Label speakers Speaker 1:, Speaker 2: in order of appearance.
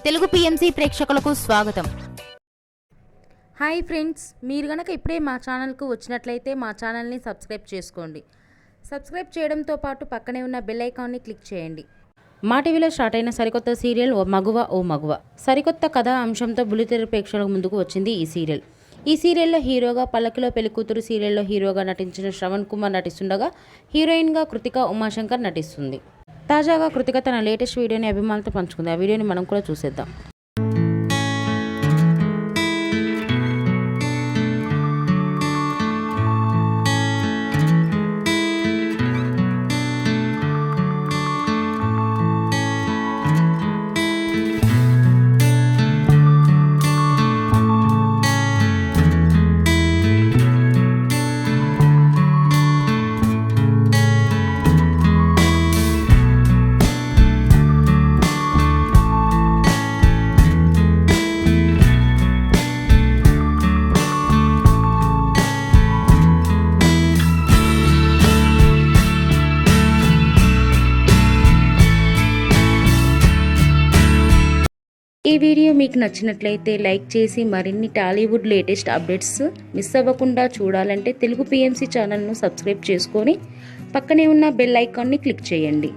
Speaker 1: Telugu PMC ప్రేక్షకులకు స్వాగతం.
Speaker 2: Hi friends, మీరు గనక ఇప్పుడే మా ఛానల్కు వచ్చినట్లయితే మా ఛానల్ని సబ్స్క్రైబ్ చేసుకోండి. సబ్స్క్రైబ్ చేయడంతో పాటు పక్కనే ఉన్న బెల్ ఐకాన్ని క్లిక్ చేయండి. మా టీవీలో స్టార్ట్ అయిన సరికొత్త సీరియల్ ఓ మగువ సరికొత్త కథా అంశంతో బుల్లితెర ప్రేక్షకుల ముందుకు వచ్చింది ఈ సీరియల్. ఈ సీరియల్లో హీరోగా పల్లకిలో పెళ్లికూతురు సీరియల్లో హీరోగా నటించిన శ్రవణ్ కుమార్ నటిస్తుండగా హీరోయిన్గా కృతిక ఉమాశంకర్ నటిస్తుంది. తాజాగా కృతిక తన లేటెస్ట్ వీడియోని అభిమానులతో పంచుకుంది. ఆ వీడియోని మనం కూడా చూసేద్దాం. ఈ వీడియో మీకు నచ్చినట్లయితే లైక్ చేసి మరిన్ని టాలీవుడ్ లేటెస్ట్ అప్డేట్స్ మిస్ అవ్వకుండా చూడాలంటే తెలుగు పిఎంసి ఛానల్ను సబ్స్క్రైబ్ చేసుకొని పక్కనే ఉన్న బెల్ ఐకాన్ని క్లిక్ చేయండి.